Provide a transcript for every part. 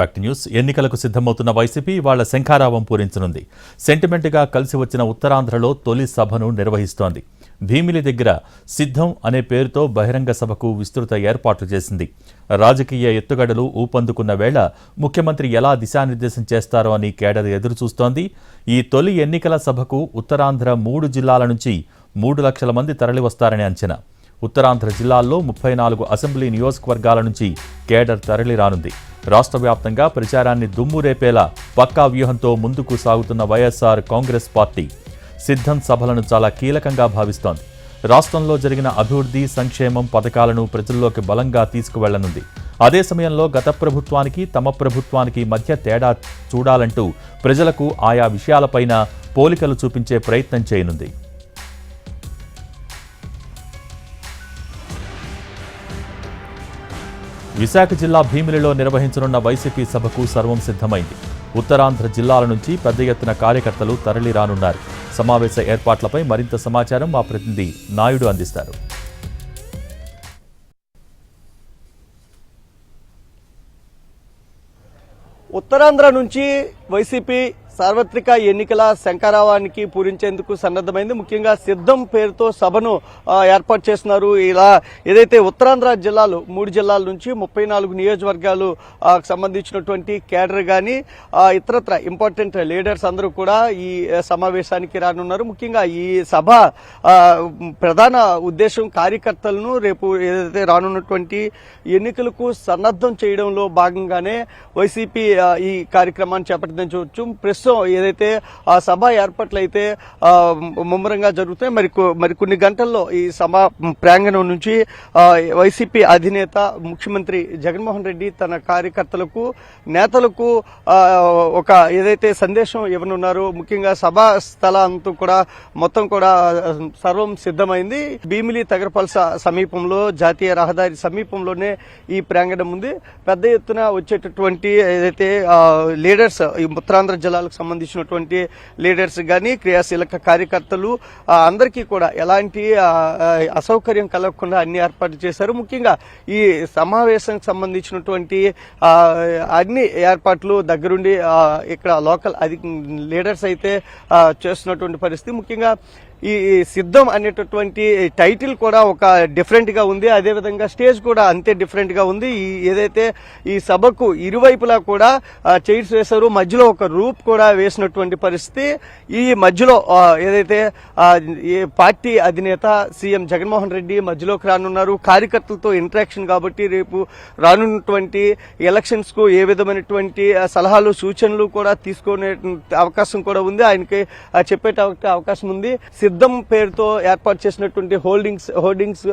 Fact news. ఎన్నికలకు సిద్ధమవుతున్న YCP వాళ్ల శంఖారావం పూరించనుంది. సెంటిమెంట్గా కలిసి వచ్చిన ఉత్తరాంధ్రలో తొలి సభను నిర్వహిస్తోంది. భీమిలి దగ్గర సిద్ధం అనే పేరుతో బహిరంగ సభకు విస్తృత ఏర్పాట్లు చేసింది. రాజకీయ ఎత్తుగడలు ఊపందుకున్న వేళ ముఖ్యమంత్రి ఎలా దిశానిర్దేశం చేస్తారో అని కేడర్ ఎదురుచూస్తోంది. ఈ తొలి ఎన్నికల సభకు ఉత్తరాంధ్ర 3 జిల్లాల నుంచి 3 లక్షల మంది తరలివస్తారని అంచనా. ఉత్తరాంధ్ర జిల్లాల్లో 34 అసెంబ్లీ నియోజకవర్గాల నుంచి కేడర్ తరలిరానుంది. రాష్ట్ర వ్యాప్తంగా ప్రచారాన్ని దుమ్మురేపేలా పక్కా వ్యూహంతో ముందుకు సాగుతున్న వైఎస్ఆర్ కాంగ్రెస్ పార్టీ సిద్ధం సభలను చాలా కీలకంగా భావిస్తోంది. రాష్ట్రంలో జరిగిన అభివృద్ధి, సంక్షేమం పథకాలను ప్రజల్లోకి బలంగా తీసుకువెళ్లనుంది. అదే సమయంలో గత ప్రభుత్వానికి తమ ప్రభుత్వానికి మధ్య తేడా చూడాలంటూ ప్రజలకు ఆయా విషయాలపైన పోలికలు చూపించే ప్రయత్నం చేయనుంది. విశాఖ జిల్లా భీమిలిలో నిర్వహించనున్న వైసీపీ సభకు సర్వం సిద్ధమైంది. ఉత్తరాంధ్ర జిల్లాల నుంచి పెద్ద ఎత్తున కార్యకర్తలు తరలిరానున్నారు. సమావేశ ఏర్పాట్లపై మరింత సమాచారం మా ప్రతినిధి నాయుడు అందిస్తారు. ఉత్తరాంధ్ర నుంచి వైసీపీ సార్వత్రిక ఎన్నికల శంఖారావానికి పూరించేందుకు సన్నద్ధమైంది. ముఖ్యంగా సిద్ధం పేరుతో సభను ఏర్పాటు చేస్తున్నారు. ఇలా ఏదైతే ఉత్తరాంధ్ర జిల్లాలు 3 జిల్లాల నుంచి 34 నియోజకవర్గాలు సంబంధించినటువంటి కేడర్ కానీ ఇతరత్ర ఇంపార్టెంట్ లీడర్స్ అందరూ కూడా ఈ సమావేశానికి రానున్నారు. ముఖ్యంగా ఈ సభ ప్రధాన ఉద్దేశం కార్యకర్తలను రేపు ఏదైతే రానున్నటువంటి ఎన్నికలకు సన్నద్ధం చేయడంలో భాగంగానే వైసీపీ ఈ కార్యక్రమాన్ని చేపట్టిందని చూడొచ్చు. ప్రస్తుతం ఏదైతే ఆ సభ ఏర్పాట్లు అయితే ముమ్మరంగా జరుగుతాయి. మరి కొన్ని గంటల్లో ఈ సభ ప్రాంగణం నుంచి వైసీపీ అధినేత ముఖ్యమంత్రి జగన్మోహన్ రెడ్డి తన కార్యకర్తలకు, నేతలకు ఒక ఏదైతే సందేశం ఇవ్వనున్నారో, ముఖ్యంగా సభా స్థలంతో కూడా మొత్తం కూడా సర్వం సిద్ధమైంది. భీమిలి తగరపల్స సమీపంలో, జాతీయ రహదారి సమీపంలోనే ఈ ప్రాంగణం ఉంది. పెద్ద ఎత్తున వచ్చేటటువంటి ఏదైతే లీడర్స్, ఈ ఉత్తరాంధ్ర జిల్లాలకు సంబంధించినటువంటి లీడర్స్ కానీ, క్రియాశీలక కార్యకర్తలు అందరికీ కూడా ఎలాంటి అసౌకర్యం కలగకుండా అన్ని ఏర్పాట్లు చేశారు. ముఖ్యంగా ఈ సమావేశానికి సంబంధించినటువంటి అన్ని ఏర్పాట్లు దగ్గరుండి ఇక్కడ లోకల్ లీడర్స్ అయితే చేస్తున్నటువంటి పరిస్థితి. ముఖ్యంగా ఈ సిద్ధం అనేటటువంటి టైటిల్ కూడా ఒక డిఫరెంట్ గా ఉంది. అదేవిధంగా స్టేజ్ కూడా అంతే డిఫరెంట్ గా ఉంది. ఏదైతే ఈ సభకు ఇరువైపులా కూడా చైర్స్ వేశారు, మధ్యలో ఒక రూప్ కూడా వేసినటువంటి పరిస్థితి. ఈ మధ్యలో ఏదైతే పార్టీ అధినేత సీఎం జగన్మోహన్ రెడ్డి మధ్యలోకి రానున్నారు. కార్యకర్తలతో ఇంటరాక్షన్ కాబట్టి రేపు రానున్నటువంటి ఎలక్షన్స్ కు ఏ విధమైనటువంటి సలహాలు, సూచనలు కూడా తీసుకునే అవకాశం కూడా ఉంది. ఆయనకి చెప్పే అవకాశం ఉంది. సిద్ధం పేరుతో ఏర్పాటు చేసినటువంటి హోర్డింగ్స్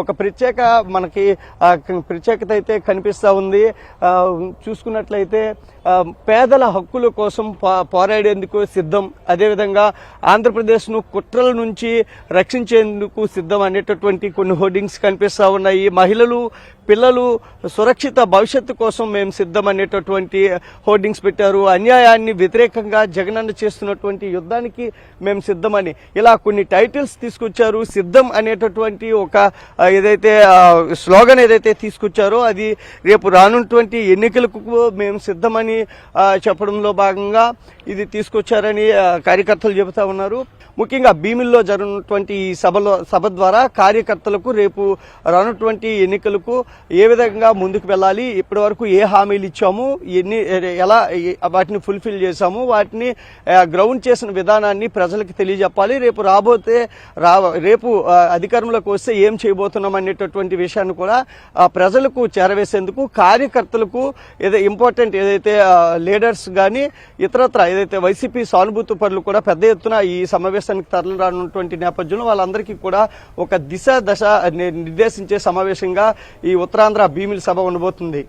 ఒక ప్రత్యేక మనకి ప్రత్యేకత అయితే కనిపిస్తా ఉంది. చూసుకున్నట్లయితే పేదల హక్కుల కోసం పోరాడేందుకు సిద్ధం, అదేవిధంగా ఆంధ్రప్రదేశ్ ను కుట్రల నుంచి రక్షించేందుకు సిద్ధం అనేటటువంటి కొన్ని హోర్డింగ్స్ కనిపిస్తా ఉన్నాయి. మహిళలు, పిల్లలు సురక్షిత భవిష్యత్తు కోసం మేము సిద్ధం అనేటటువంటి హోర్డింగ్స్ పెట్టారు. అన్యాయాన్ని వ్యతిరేకంగా జగనన్న చేస్తున్నటువంటి యుద్ధానికి మేము సిద్ధమని ఇలా కొన్ని టైటిల్స్ తీసుకొచ్చారు. సిద్ధం అనేటటువంటి ఒక ఏదైతే స్లోగన్ ఏదైతే తీసుకొచ్చారో అది రేపు రానున్నటువంటి ఎన్నికలకు మేము సిద్ధమని చెప్పడంలో భాగంగా ఇది తీసుకొచ్చారని కార్యకర్తలు చెబుతా ఉన్నారు. ముఖ్యంగా భీమిల్లో జరుగుతున్నటువంటి ఈ సభ ద్వారా కార్యకర్తలకు రేపు రానున్నటువంటి ఎన్నికలకు ఏ విధంగా ముందుకు వెళ్ళాలి, ఇప్పటి వరకు ఏ హామీలు ఇచ్చాము, ఎలా వాటిని ఫుల్ఫిల్ చేశాము, వాటిని గ్రౌండ్ చేసిన విధానాన్ని ప్రజలకు తెలియజెప్పాలి. రేపు అధికారంలోకి వస్తే ఏం చేయబోతున్నాం అనేటటువంటి విషయాన్ని కూడా ప్రజలకు చేరవేసేందుకు కార్యకర్తలకు ఇంపార్టెంట్ ఏదైతే లీడర్స్ కానీ ఇతరత్ర ఏదైతే వైసీపీ సానుభూతి పరులు కూడా పెద్ద ఎత్తున ఈ సమావేశానికి తరలి రానున్నటువంటి నేపథ్యంలో వాళ్ళందరికీ కూడా ఒక దశ నిర్దేశించే సమావేశంగా ఈ ఉత్తరాంధ్ర భీమిలి సభ ఉండబోతుంది.